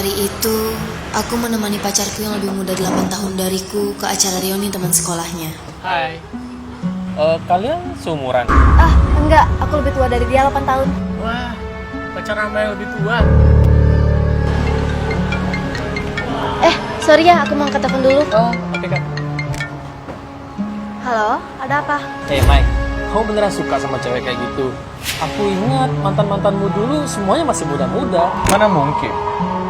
Hari itu, aku menemani pacarku yang lebih muda 8 tahun dariku ke acara reuni teman sekolahnya. Hai. Kalian seumuran? Enggak, aku lebih tua dari dia 8 tahun. Wah, pacar sama yang lebih tua. Sorry ya, aku mau angkat telepon dulu. Oh, oke Kak. Halo, ada apa? Hey Mike, kamu beneran suka sama cewek kayak gitu? Aku ingat mantan-mantanmu dulu semuanya masih muda-muda. Mana mungkin?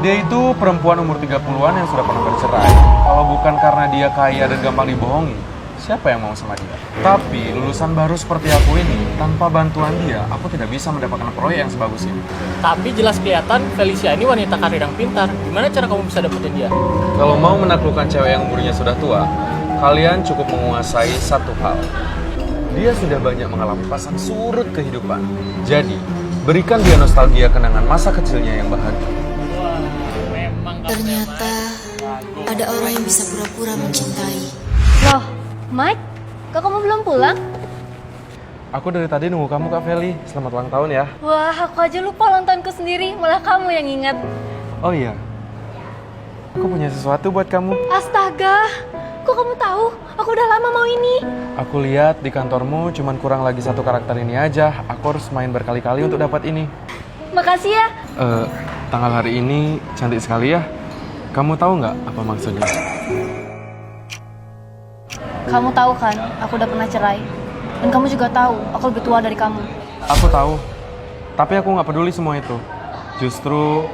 Dia itu perempuan umur 30-an yang sudah pernah bercerai. Kalau bukan karena dia kaya dan gampang dibohongi, siapa yang mau sama dia? Tapi lulusan baru seperti aku ini, tanpa bantuan dia, aku tidak bisa mendapatkan proyek yang sebagus ini. Tapi jelas kelihatan Felicia ini wanita karir yang pintar. Gimana cara kamu bisa dapetin dia? Kalau mau menaklukkan cewek yang umurnya sudah tua, kalian cukup menguasai satu hal. Dia sudah banyak mengalami pasang surut kehidupan. Jadi, berikan dia nostalgia kenangan masa kecilnya yang bahagia. Wah, memang Ternyata, ada orang yang bisa pura-pura mencintai. Loh, Mike, kok kamu belum pulang? Aku dari tadi nunggu kamu, Kak Feli. Selamat ulang tahun ya. Wah, aku aja lupa ulang tahunku sendiri, malah kamu yang ingat. Oh iya, aku punya sesuatu buat kamu. Astaga, kok kamu tahu? Aku udah lama mau ini. Aku lihat di kantormu cuman kurang lagi satu karakter ini aja. Aku harus main berkali-kali untuk dapat ini. Makasih ya. Tanggal hari ini cantik sekali ya. Kamu tahu nggak apa maksudnya? Kamu tahu kan, aku udah pernah cerai. Dan kamu juga tahu, aku lebih tua dari kamu. Aku tahu, tapi aku nggak peduli semua itu. Justru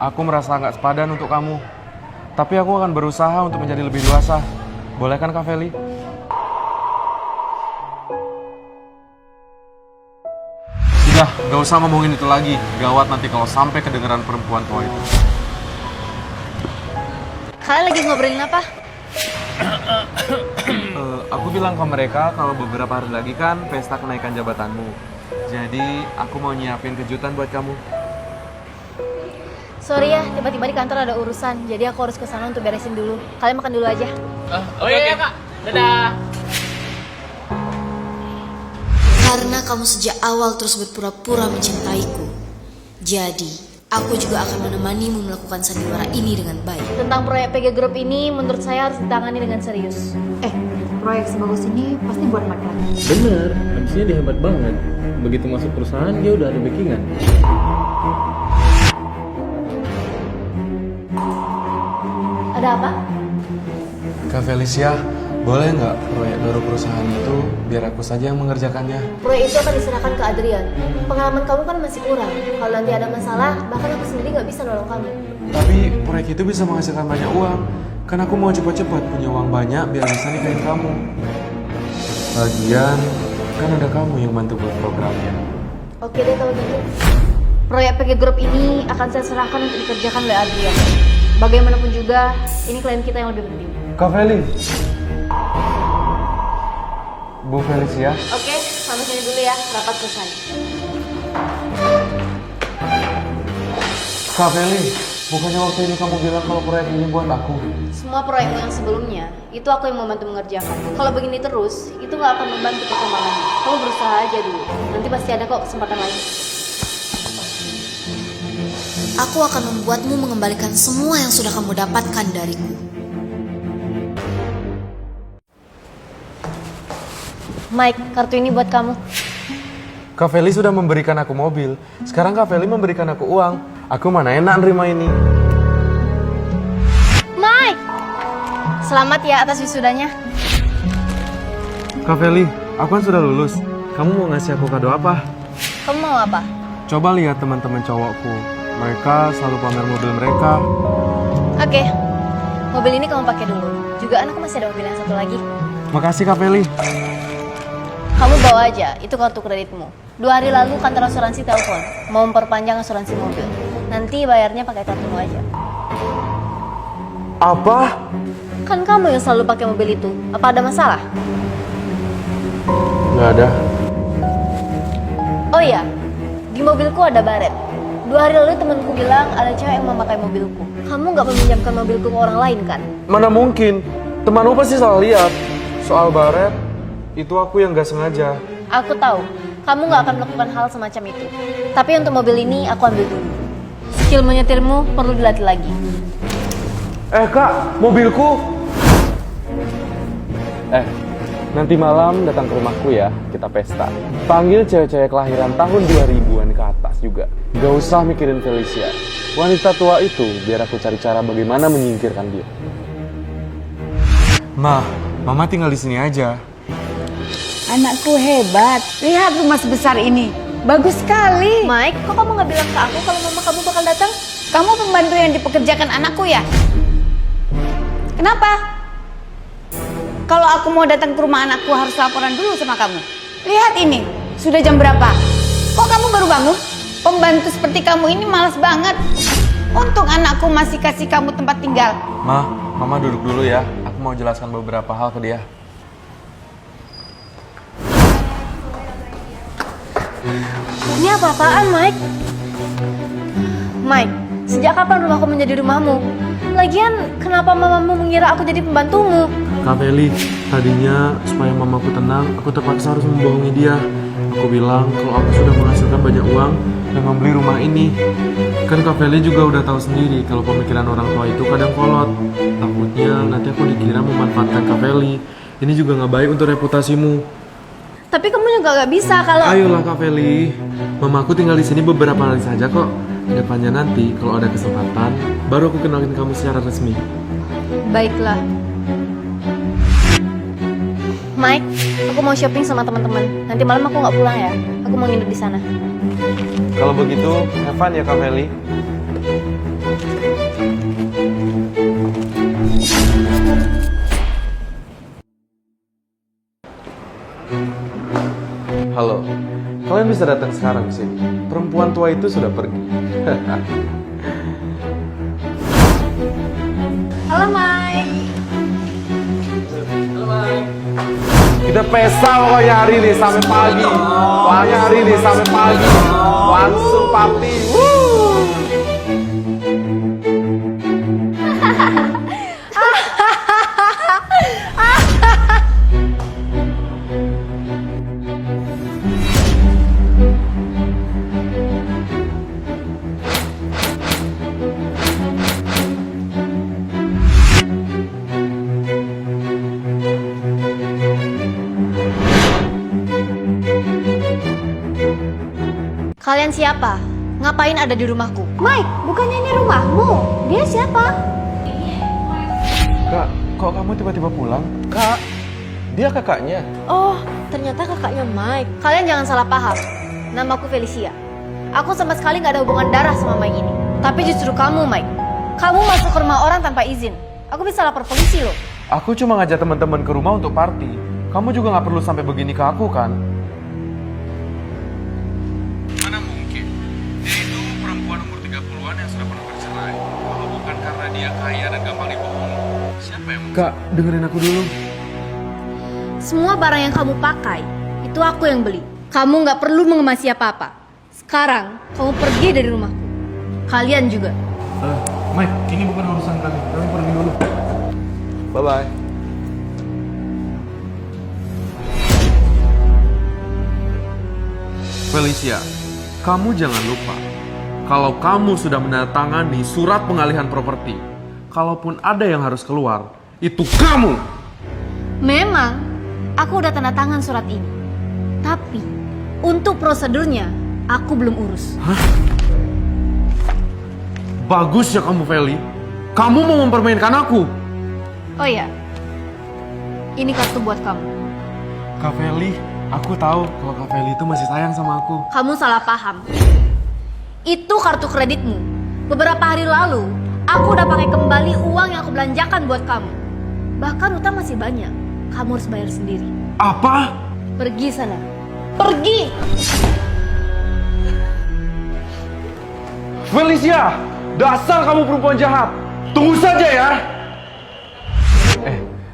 aku merasa nggak sepadan untuk kamu. Tapi aku akan berusaha untuk menjadi lebih dewasa. Boleh kan, Kak Feli? Sudah, nggak usah ngomongin itu lagi. Gawat nanti kalau sampai kedengeran perempuan tua itu. Kalian lagi ngobrolin apa? Aku bilang ke mereka kalau beberapa hari lagi kan pesta kenaikan jabatanmu. Jadi aku mau nyiapin kejutan buat kamu. Sorry ya, tiba-tiba di kantor ada urusan. Jadi aku harus ke sana untuk beresin dulu. Kalian makan dulu aja. Oh iya Kak. Dadah. Karena kamu sejak awal terus berpura-pura mencintaiku. Jadi, aku juga akan menemanimu melakukan sandiwara ini dengan baik. Tentang proyek PG Group ini, menurut saya harus ditangani dengan serius. Proyek sebagus ini pasti buat laki-laki. Bener, habisnya dia hebat banget. Begitu masuk perusahaan dia udah ada backingan. Ada apa? Kak Felicia, boleh nggak proyek baru perusahaan itu biar aku saja yang mengerjakannya? Proyek itu akan diserahkan ke Adrian. Pengalaman kamu kan masih kurang. Kalau nanti ada masalah, bahkan aku sendiri nggak bisa nolong kamu. Tapi proyek itu bisa menghasilkan banyak uang. Kan aku mau cepat-cepat punya uang banyak biar bisa nikahin kamu. Lagian, kan ada kamu yang bantu buat programnya. Oke deh kalau gitu. Proyek PG Group ini akan saya serahkan untuk dikerjakan oleh Adrian. Bagaimanapun juga, ini klien kita yang lebih penting. Kak Feli. Bu Felicia. Oke, sampai sini dulu ya, rapat selesai. Kak Feli, bukannya waktu ini kamu bilang kalau proyek ini buat aku? Semua proyekmu yang sebelumnya, itu aku yang membantu mengerjakan. Kalau begini terus, itu nggak akan membantu perkembangannya. Kamu berusaha aja dulu, nanti pasti ada kok kesempatan lain. Aku akan membuatmu mengembalikan semua yang sudah kamu dapatkan dariku. Mike, kartu ini buat kamu. Kak Feli sudah memberikan aku mobil. Sekarang Kak Feli memberikan aku uang. Aku mana enak nerima ini. Mike! Selamat ya atas wisudanya. Kak Feli, aku kan sudah lulus. Kamu mau ngasih aku kado apa? Kamu mau apa? Coba lihat teman-teman cowokku. Mereka selalu pamer mobil mereka. Oke, mobil ini kamu pakai dulu. Juga anakku masih ada mobil yang satu lagi. Makasih Kak Feli. Kamu bawa aja, itu kartu kreditmu. 2 hari lalu kantor asuransi telepon, mau memperpanjang asuransi mobil. Nanti bayarnya pakai kartumu aja. Apa? Kan kamu yang selalu pakai mobil itu. Apa ada masalah? Nggak ada. Oh iya, di mobilku ada baret. 2 hari lalu temanku bilang ada cewek yang memakai mobilku. Kamu nggak meminjamkan mobilku ke orang lain kan? Mana mungkin? Temanmu pasti salah lihat. Soal baret, itu aku yang nggak sengaja. Aku tahu, kamu nggak akan melakukan hal semacam itu. Tapi untuk mobil ini aku ambil dulu. skill menyetirmu perlu dilatih lagi. Kak, mobilku. Nanti malam datang ke rumahku ya, kita pesta. Panggil cewek-cewek kelahiran tahun 2000-an ke atas juga. Gak usah mikirin Felicia. Wanita tua itu biar aku cari cara bagaimana menyingkirkan dia. Mama tinggal di sini aja. Anakku hebat. Lihat rumah sebesar ini. Bagus sekali. Mike, kok kamu nggak bilang ke aku kalau mama kamu bakal datang? Kamu pembantu yang dipekerjakan anakku ya? Kenapa? Kalau aku mau datang ke rumah anakku harus laporan dulu sama kamu. Lihat ini, sudah jam berapa? Kok kamu baru bangun? Pembantu seperti kamu ini malas banget. Untung anakku masih kasih kamu tempat tinggal. Mama duduk dulu ya. Aku mau jelaskan beberapa hal ke dia. Ini apa-apaan, Mike? Mike, sejak kapan rumahku menjadi rumahmu? Lagian, kenapa mamamu mengira aku jadi pembantumu? Kak Feli, tadinya supaya mamaku tenang, aku terpaksa harus membohongi dia. Aku bilang kalau aku sudah menghasilkan banyak uang dan membeli rumah ini. Kan Kak Feli juga udah tahu sendiri kalau pemikiran orang tua itu kadang kolot. Takutnya nanti aku dikira memanfaatkan Kak Feli. Ini juga nggak baik untuk reputasimu. Tapi kamu juga gak bisa kalau... Ayolah Kak Feli, mamaku tinggal di sini beberapa hari saja kok. Kedepannya nanti kalau ada kesempatan, baru aku kenalin kamu secara resmi. Baiklah. Mike, aku mau shopping sama teman-teman. Nanti malam aku nggak pulang ya. Aku mau nginep di sana. Kalau begitu, have fun ya Kak Feli. Halo, kalian bisa datang sekarang sih. Perempuan tua itu sudah pergi. Halo Mike. Kita pesta pokoknya hari ini sampai pagi. Pokoknya hari ini sampai pagi. Langsung party. Kalian siapa? Ngapain ada di rumahku? Mike, bukannya ini rumahmu? Dia siapa? Kak, kok kamu tiba-tiba pulang? Kak, dia kakaknya. Oh, ternyata kakaknya Mike. Kalian jangan salah paham. Namaku Felicia. Aku sama sekali nggak ada hubungan darah sama Mike ini. Tapi justru kamu, Mike. Kamu masuk ke rumah orang tanpa izin. Aku bisa lapor polisi loh. Aku cuma ngajak teman-teman ke rumah untuk party. Kamu juga nggak perlu sampai begini ke aku kan? Mana mungkin? Dia itu perempuan umur 30-an yang sudah pernah bercerai. Kalau bukan karena dia kaya dan gampang dibohongi. Siapa yang... Kak, dengerin aku dulu. Semua barang yang kamu pakai, itu aku yang beli. Kamu nggak perlu mengemasi apa-apa. Sekarang, kamu pergi dari rumahku. Kalian juga. Mike, ini bukan urusan kami. Kami pergi dulu. Bye-bye. Felicia, kamu jangan lupa. Kalau kamu sudah menandatangani surat pengalihan properti, kalaupun ada yang harus keluar, itu kamu! Memang, aku udah tanda tangan surat ini. Tapi, untuk prosedurnya, aku belum urus. Bagus ya kamu, Feli. Kamu mau mempermainkan aku. Oh iya, ini kartu buat kamu. Kak Feli, aku tahu kalau Kak Feli itu masih sayang sama aku. Kamu salah paham. Itu kartu kreditmu. Beberapa hari lalu, aku udah pakai kembali uang yang aku belanjakan buat kamu. Bahkan utang masih banyak. Kamu harus bayar sendiri. Apa? Pergi sana. Pergi! Felicia, dasar kamu perempuan jahat. Tunggu saja ya.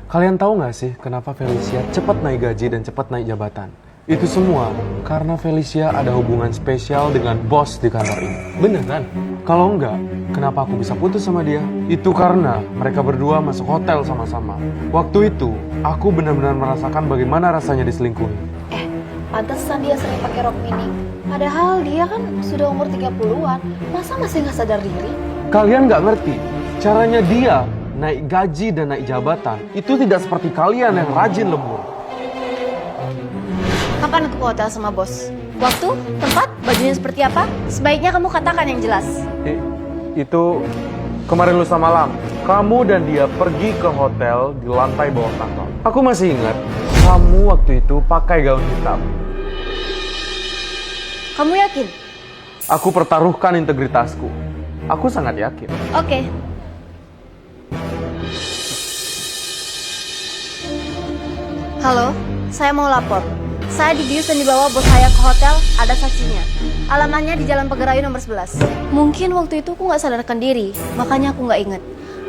Kalian tahu nggak sih kenapa Felicia cepat naik gaji dan cepat naik jabatan? Itu semua karena Felicia ada hubungan spesial dengan bos di kantor ini. Beneran? Kalau enggak, kenapa aku bisa putus sama dia? Itu karena mereka berdua masuk hotel sama-sama. Waktu itu, aku benar-benar merasakan bagaimana rasanya diselingkuhi. Pantesan dia sering pakai rok mini. Padahal dia kan sudah umur 30-an. Masa masih nggak sadar diri? Kalian nggak ngerti, caranya dia naik gaji dan naik jabatan itu tidak seperti kalian yang rajin lembur. Kapan aku ke hotel sama bos? Waktu, tempat, bajunya seperti apa? Sebaiknya kamu katakan yang jelas. Itu kemarin lusa malam, kamu dan dia pergi ke hotel di lantai bawah kantor. Aku masih ingat, kamu waktu itu pakai gaun hitam. Kamu yakin? Aku pertaruhkan integritasku. Aku sangat yakin. Oke. Halo, saya mau lapor. Saya dibius dan dibawa bos saya ke hotel, ada saksinya. Alamatnya di Jalan Pegerayu nomor 11. Mungkin waktu itu aku nggak sadarkan diri, makanya aku nggak inget.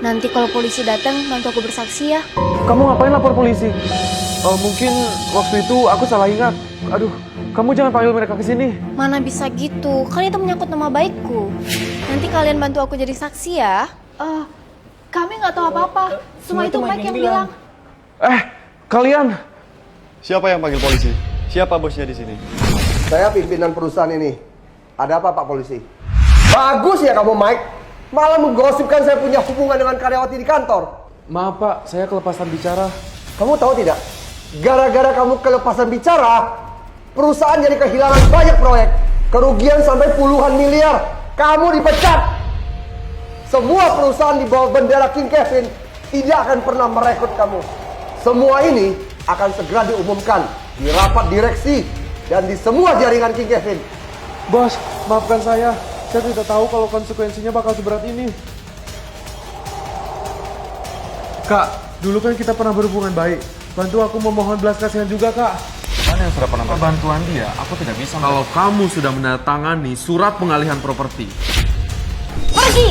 Nanti kalau polisi datang, bantu aku bersaksi ya. Kamu ngapain lapor polisi? Mungkin waktu itu aku salah ingat. Aduh, kamu jangan panggil mereka ke sini. Mana bisa gitu, kan itu menyangkut nama baikku. Nanti kalian bantu aku jadi saksi ya. Kami nggak tahu apa-apa. Semua itu Mike yang bilang. Kalian. Siapa yang panggil polisi? Siapa bosnya di sini? Saya pimpinan perusahaan ini. Ada apa Pak Polisi? Bagus ya kamu Mike. Malah menggosipkan saya punya hubungan dengan karyawati di kantor. Maaf Pak, saya kelepasan bicara. Kamu tahu tidak? Gara-gara kamu kelepasan bicara, perusahaan jadi kehilangan banyak proyek. Kerugian sampai puluhan miliar. Kamu dipecat. Semua perusahaan di bawah bendera King Kevin tidak akan pernah merekrut kamu. Semua ini akan segera diumumkan di rapat direksi dan di semua jaringan King Kevin. Bos, maafkan saya. Saya tidak tahu kalau konsekuensinya bakal seberat ini. Kak, dulu kan kita pernah berhubungan baik. Bantu aku memohon belas kasihan juga, Kak. Mana yang sudah pernah bantuan dia? Aku tidak bisa. Kalau kamu sudah menandatangani surat pengalihan properti. Pergi!